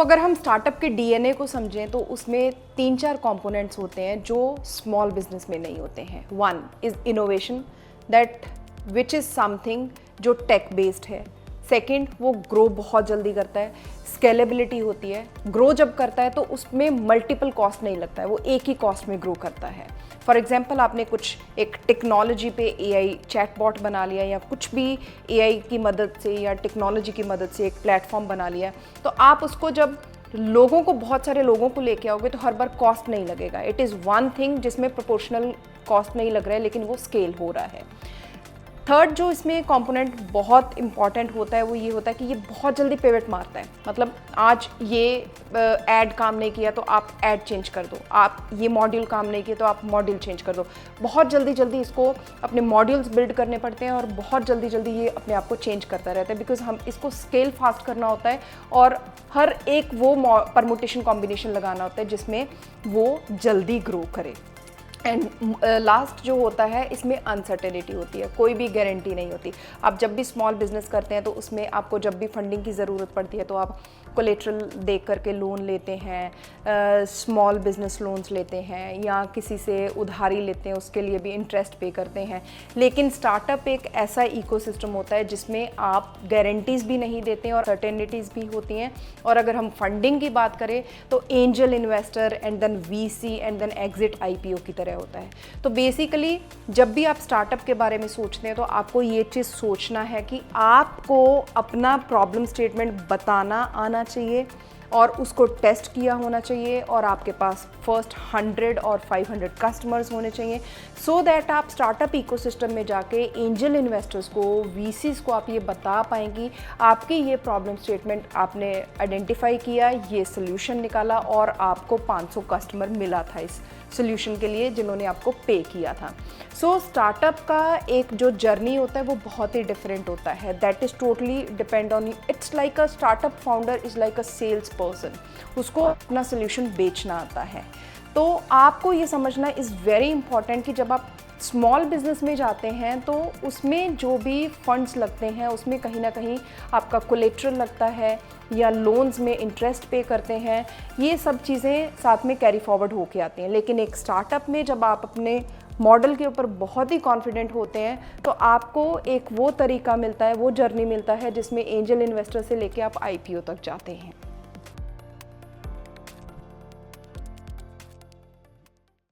अगर हम स्टार्टअप के डीएनए को समझें तो उसमें 3-4 कंपोनेंट्स होते हैं जो स्मॉल बिजनेस में नहीं होते हैं। One is innovation, that which is something जो टेक बेस्ड है। सेकंड, वो ग्रो बहुत जल्दी करता है, स्केलेबिलिटी होती है। ग्रो जब करता है तो उसमें मल्टीपल कॉस्ट नहीं लगता है, वो एक ही कॉस्ट में ग्रो करता है। फॉर एग्जाम्पल, आपने कुछ एक टेक्नोलॉजी पे एआई चैटबॉट बना लिया या कुछ भी एआई की मदद से या टेक्नोलॉजी की मदद से एक प्लेटफॉर्म बना लिया, तो आप उसको जब लोगों को, बहुत सारे लोगों को लेके आओगे तो हर बार कॉस्ट नहीं लगेगा। इट इज़ वन थिंग जिसमें प्रोपोर्शनल कॉस्ट नहीं लग रहा है, लेकिन वो स्केल हो रहा है। थर्ड जो इसमें कंपोनेंट बहुत इंपॉर्टेंट होता है वो ये होता है कि ये बहुत जल्दी पिवट मारता है। मतलब आज ये ऐड काम नहीं किया तो आप ऐड चेंज कर दो, आप ये मॉड्यूल काम नहीं किया तो आप मॉड्यूल चेंज कर दो। बहुत जल्दी जल्दी इसको अपने मॉड्यूल्स बिल्ड करने पड़ते हैं और बहुत जल्दी जल्दी ये अपने आप को चेंज करता रहता है, बिकॉज हम इसको स्केल फास्ट करना होता है और हर एक वो परमुटेशन कॉम्बिनेशन लगाना होता है जिसमें वो जल्दी ग्रो करे। एंड लास्ट जो होता है, इसमें अनसर्टेनिटी होती है, कोई भी गारंटी नहीं होती। आप जब भी स्मॉल बिजनेस करते हैं तो उसमें आपको जब भी फंडिंग की ज़रूरत पड़ती है तो आप कोलेट्रल दे करके लोन लेते हैं, स्मॉल बिजनेस लोन्स लेते हैं या किसी से उधारी लेते हैं, उसके लिए भी इंटरेस्ट पे करते हैं। लेकिन स्टार्टअप एक ऐसा इकोसिस्टम होता है जिसमें आप गारंटीज़ भी नहीं देते हैं और सर्टेनिटीज़ भी होती हैं। और अगर हम फंडिंग की बात करें तो angel investor and then VC and then exit IPO की तरह होता है। तो बेसिकली जब भी आप स्टार्टअप के बारे में सोचते हैं तो आपको ये चीज़ सोचना है कि आपको अपना प्रॉब्लम स्टेटमेंट बताना आना चाहिए और उसको टेस्ट किया होना चाहिए और आपके पास फर्स्ट 100 और 500 कस्टमर्स होने चाहिए, सो दैट आप स्टार्टअप इकोसिस्टम में जाके एंजल इन्वेस्टर्स को, वीसीज को आप ये बता पाएंगी आपकी ये प्रॉब्लम स्टेटमेंट आपने आइडेंटिफाई किया, ये सोल्यूशन निकाला और आपको 500 कस्टमर मिला था इस सोल्यूशन के लिए जिन्होंने आपको पे किया था। सो स्टार्टअप का एक जो जर्नी होता है वो बहुत ही डिफरेंट होता है। That is totally depend on, it's like a startup founder is like a sales person, उसको अपना सोल्यूशन बेचना आता है। तो आपको ये समझना इज़ वेरी इंपॉर्टेंट कि जब आप स्मॉल बिजनेस में जाते हैं तो उसमें जो भी फंड्स लगते हैं उसमें कहीं ना कहीं आपका कोलेट्रल लगता है या लोन्स में इंटरेस्ट पे करते हैं, ये सब चीज़ें साथ में कैरी फॉरवर्ड होके आती हैं। लेकिन एक स्टार्टअप में जब आप अपने मॉडल के ऊपर बहुत ही कॉन्फिडेंट होते हैं तो आपको एक वो तरीका मिलता है, वो जर्नी मिलता है जिसमें एंजल इन्वेस्टर से लेके आप आईपीओ तक जाते हैं।